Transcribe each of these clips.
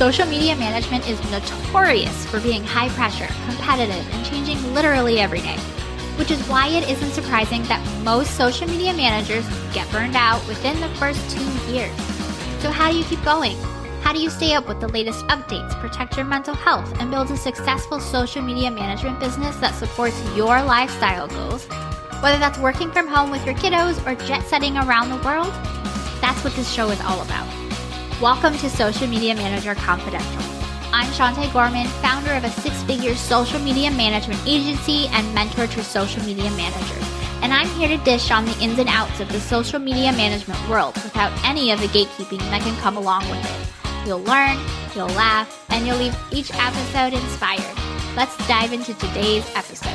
Social media management is notorious for being high pressure, competitive, and changing literally every day, which is why it isn't surprising that most social media managers get burned out within the first 2 years. So how do you keep going? How do you stay up with the latest updates, protect your mental health, and build a successful social media management business that supports your lifestyle goals? Whether that's working from home with your kiddos or jet setting around the world, that's what this show is all about. Welcome to Social Media Manager Confidential. I'm Shantae Gorman, founder of a 6-figure social media management agency and mentor to social media managers. And I'm here to dish on the ins and outs of the social media management world without any of the gatekeeping that can come along with it. You'll learn, you'll laugh, and you'll leave each episode inspired. Let's dive into today's episode.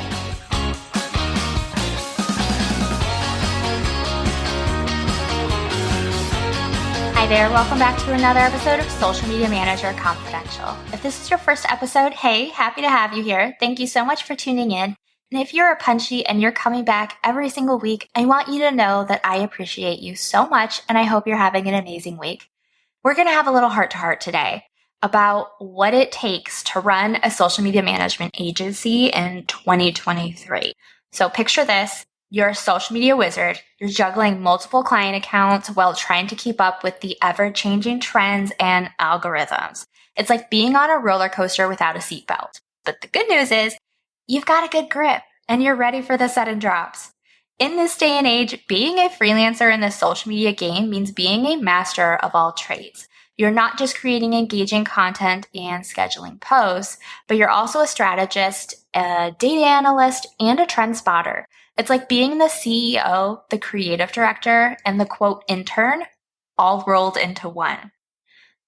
Hi there, welcome back to another episode of Social Media Manager Confidential. If this is your first episode, hey, happy to have you here. Thank you so much for tuning in. And if you're a punchy and you're coming back every single week, I want you to know that I appreciate you so much and I hope you're having an amazing week. We're going to have a little heart-to-heart today about what it takes to run a social media management agency in 2023. So picture this. You're a social media wizard. You're juggling multiple client accounts while trying to keep up with the ever-changing trends and algorithms. It's like being on a roller coaster without a seatbelt. But the good news is you've got a good grip and you're ready for the sudden drops. In this day and age, being a freelancer in the social media game means being a master of all trades. You're not just creating engaging content and scheduling posts, but you're also a strategist, a data analyst, and a trend spotter. It's like being the CEO, the creative director, and the quote intern all rolled into one.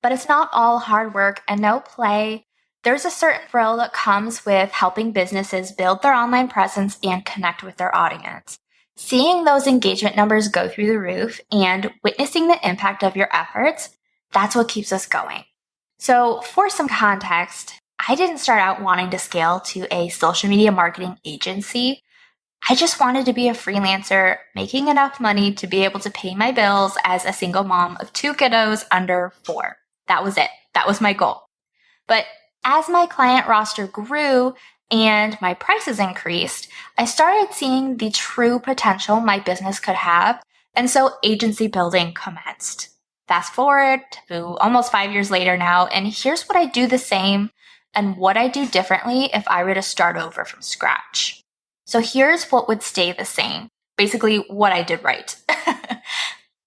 But it's not all hard work and no play. There's a certain thrill that comes with helping businesses build their online presence and connect with their audience. Seeing those engagement numbers go through the roof and witnessing the impact of your efforts, that's what keeps us going. So for some context, I didn't start out wanting to scale to a social media marketing agency. I just wanted to be a freelancer, making enough money to be able to pay my bills as a single mom of 2 kiddos under 4. That was it. That was my goal. But as my client roster grew and my prices increased, I started seeing the true potential my business could have, and so agency building commenced. Fast forward to almost 5 years later now, and here's what I do the same and what I do differently if I were to start over from scratch. So here's what would stay the same. Basically, what I did right.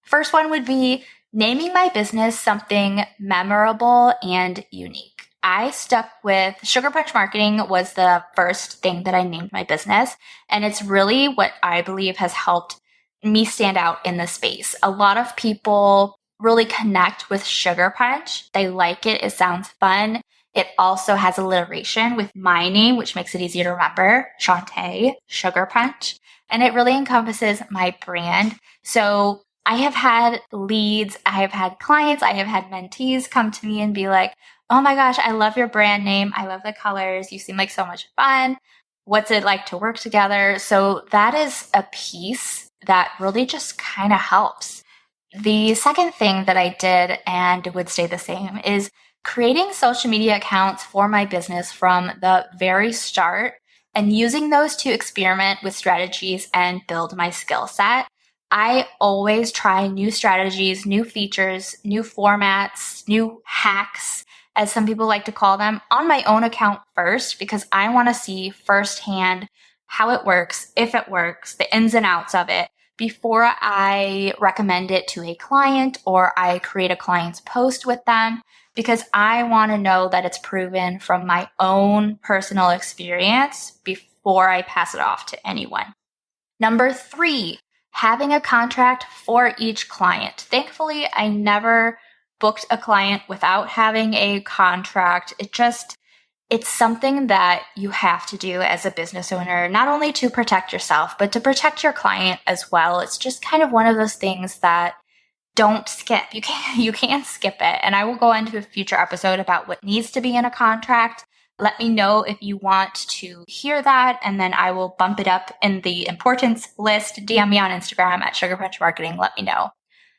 First one would be naming my business something memorable and unique. I stuck with Sugar Punch Marketing was the first thing that I named my business. And it's really what I believe has helped me stand out in the space. A lot of people really connect with Sugar Punch. They like it. It sounds fun. It also has alliteration with my name, which makes it easier to remember, Shantae, Sugar Punch. And it really encompasses my brand. So I have had leads, I have had clients, I have had mentees come to me and be like, oh my gosh, I love your brand name. I love the colors. You seem like so much fun. What's it like to work together? So that is a piece that really just kind of helps. The second thing that I did and would stay the same is creating social media accounts for my business from the very start and using those to experiment with strategies and build my skill set. I always try new strategies, new features, new formats, new hacks, as some people like to call them, on my own account first, because I want to see firsthand how it works, if it works, the ins and outs of it, before I recommend it to a client or I create a client's post with them, because I want to know that it's proven from my own personal experience before I pass it off to anyone. Number 3, having a contract for each client. Thankfully, I never booked a client without having a contract. It's something that you have to do as a business owner, not only to protect yourself, but to protect your client as well. It's just kind of one of those things that don't skip. You can't skip it. And I will go into a future episode about what needs to be in a contract. Let me know if you want to hear that, and then I will bump it up in the importance list. DM me on Instagram at Sugar Punch Marketing. Let me know.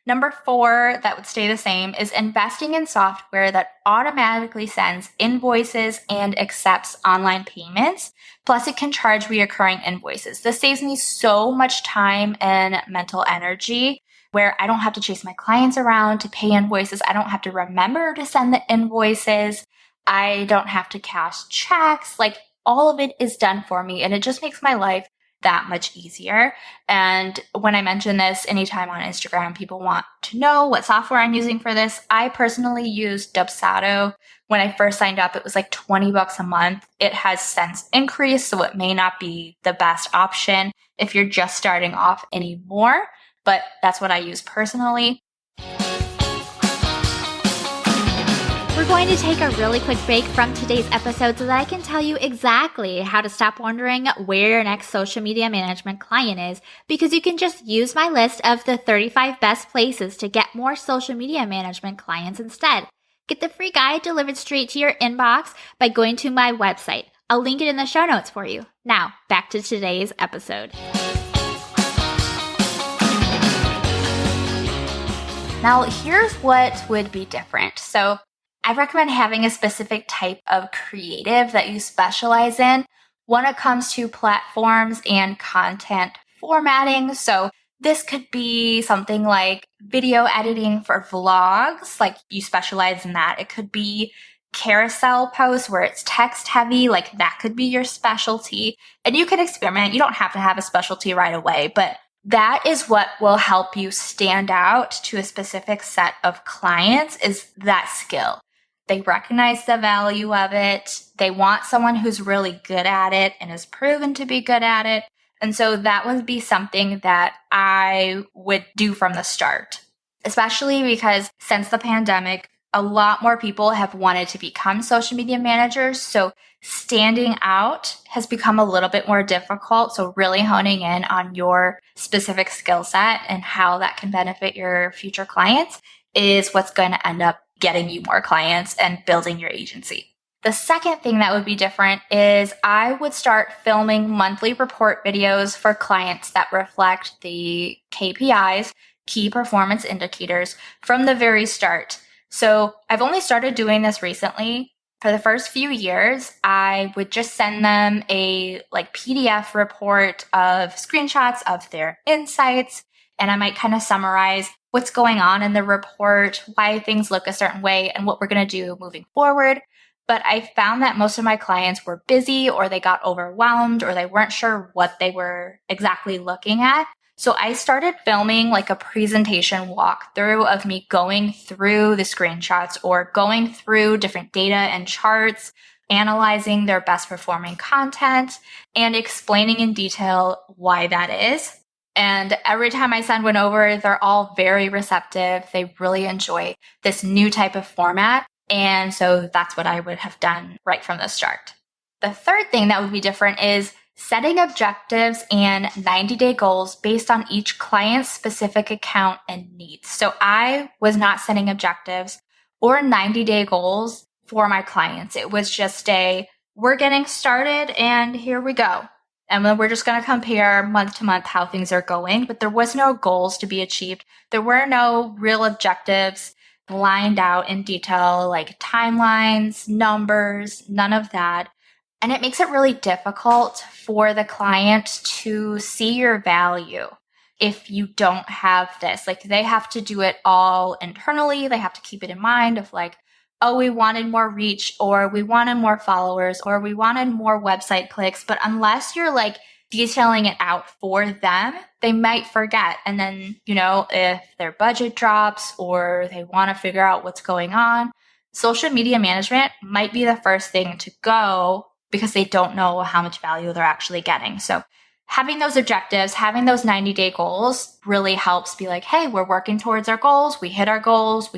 Number 4 that would stay the same is investing in software that automatically sends invoices and accepts online payments. Plus, it can charge reoccurring invoices. This saves me so much time and mental energy where I don't have to chase my clients around to pay invoices. I don't have to remember to send the invoices. I don't have to cash checks. Like, all of it is done for me, and it just makes my life that much easier. And when I mention this anytime on Instagram, people want to know what software I'm using for this. I personally use Dubsado. When I first signed up, it was like $20 a month. It has since increased, so it may not be the best option if you're just starting off anymore, but that's what I use personally. We're going to take a really quick break from today's episode so that I can tell you exactly how to stop wondering where your next social media management client is, because you can just use my list of the 35 best places to get more social media management clients instead. Get the free guide delivered straight to your inbox by going to my website. I'll link it in the show notes for you. Now, back to today's episode. Now, here's what would be different. So I recommend having a specific type of creative that you specialize in when it comes to platforms and content formatting. So this could be something like video editing for vlogs, like you specialize in that. It could be carousel posts where it's text heavy, like that could be your specialty. And you can experiment. You don't have to have a specialty right away, but that is what will help you stand out to a specific set of clients, is that skill. They recognize the value of it. They want someone who's really good at it and is proven to be good at it. And so that would be something that I would do from the start, especially because since the pandemic, a lot more people have wanted to become social media managers. So standing out has become a little bit more difficult. So really honing in on your specific skill set and how that can benefit your future clients is what's going to end up getting you more clients and building your agency. The second thing that would be different is I would start filming monthly report videos for clients that reflect the KPIs, key performance indicators, from the very start. So I've only started doing this recently. For the first few years, I would just send them a PDF report of screenshots of their insights, and I might kind of summarize what's going on in the report, why things look a certain way, and what we're going to do moving forward. But I found that most of my clients were busy, or they got overwhelmed, or they weren't sure what they were exactly looking at. So I started filming like a presentation walkthrough of me going through the screenshots or going through different data and charts, analyzing their best performing content, and explaining in detail why that is. And every time I send one over, they're all very receptive. They really enjoy this new type of format. And so that's what I would have done right from the start. The third thing that would be different is setting objectives and 90-day goals based on each client's specific account and needs. So I was not setting objectives or 90-day goals for my clients. It was just we're getting started and here we go. And then we're just going to compare month to month how things are going. But there was no goals to be achieved. There were no real objectives lined out in detail, like timelines, numbers, none of that. And it makes it really difficult for the client to see your value if you don't have this. Like, they have to do it all internally. They have to keep it in mind of like, oh, we wanted more reach, or we wanted more followers, or we wanted more website clicks. But unless you're like detailing it out for them, they might forget. And then, if their budget drops or they want to figure out what's going on, social media management might be the first thing to go because they don't know how much value they're actually getting. So having those objectives, having those 90-day goals really helps be like, hey, we're working towards our goals. We hit our goals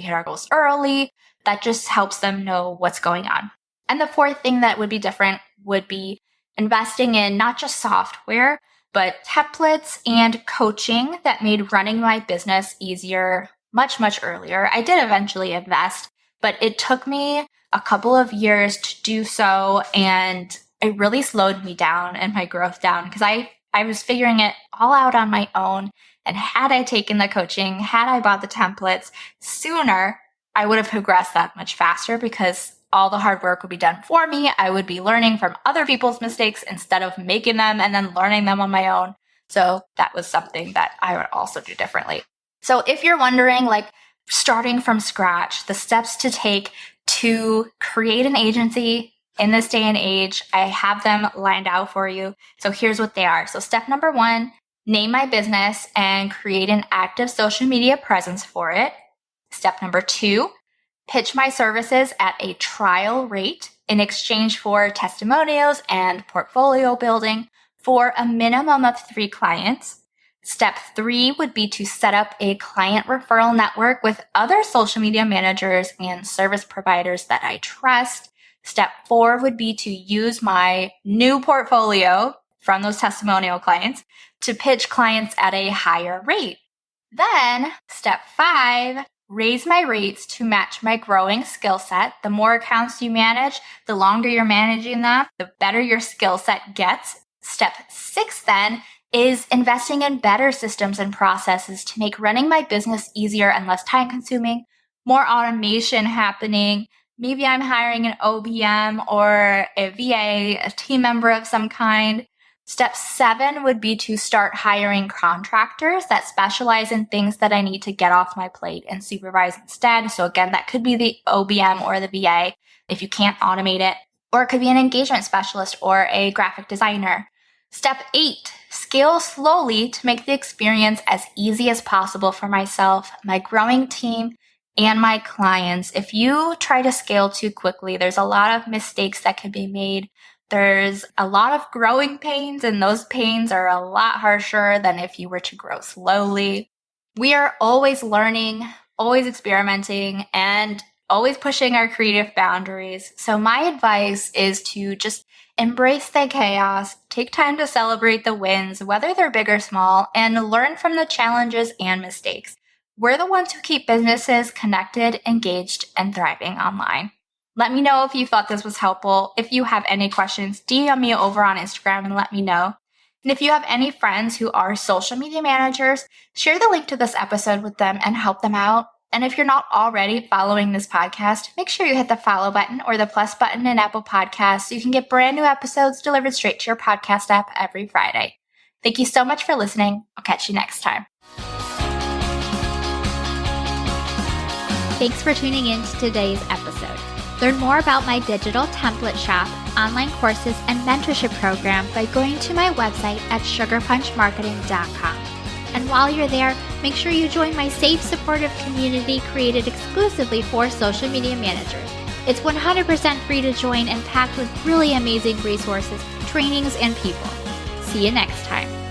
early. That just helps them know what's going on. And the fourth thing that would be different would be investing in not just software, but templates and coaching that made running my business easier much, much earlier. I did eventually invest, but it took me a couple of years to do so. And it really slowed me down and my growth down because I was figuring it all out on my own. And had I taken the coaching, had I bought the templates sooner, I would have progressed that much faster because all the hard work would be done for me. I would be learning from other people's mistakes instead of making them and then learning them on my own. So that was something that I would also do differently. So if you're wondering, like, starting from scratch, the steps to take to create an agency in this day and age, I have them lined out for you. So here's what they are. So step number 1, name my business and create an active social media presence for it. Step number 2, pitch my services at a trial rate in exchange for testimonials and portfolio building for a minimum of 3 clients. Step 3 would be to set up a client referral network with other social media managers and service providers that I trust. Step 4 would be to use my new portfolio from those testimonial clients to pitch clients at a higher rate. Then, step 5, raise my rates to match my growing skill set. The more accounts you manage, the longer you're managing them, the better your skill set gets. Step 6 then is investing in better systems and processes to make running my business easier and less time consuming, more automation happening. Maybe I'm hiring an OBM or a VA, a team member of some kind. Step 7 would be to start hiring contractors that specialize in things that I need to get off my plate and supervise instead. So again, that could be the OBM or the VA if you can't automate it, or it could be an engagement specialist or a graphic designer. Step 8, scale slowly to make the experience as easy as possible for myself, my growing team, and my clients. If you try to scale too quickly, there's a lot of mistakes that can be made. There's a lot of growing pains, and those pains are a lot harsher than if you were to grow slowly. We are always learning, always experimenting, and always pushing our creative boundaries. So my advice is to just embrace the chaos, take time to celebrate the wins, whether they're big or small, and learn from the challenges and mistakes. We're the ones who keep businesses connected, engaged, and thriving online. Let me know if you thought this was helpful. If you have any questions, DM me over on Instagram and let me know. And if you have any friends who are social media managers, share the link to this episode with them and help them out. And if you're not already following this podcast, make sure you hit the follow button or the plus button in Apple Podcasts so you can get brand new episodes delivered straight to your podcast app every Friday. Thank you so much for listening. I'll catch you next time. Thanks for tuning in to today's episode. Learn more about my digital template shop, online courses, and mentorship program by going to my website at sugarpunchmarketing.com. And while you're there, make sure you join my safe, supportive community created exclusively for social media managers. It's 100% free to join and packed with really amazing resources, trainings, and people. See you next time.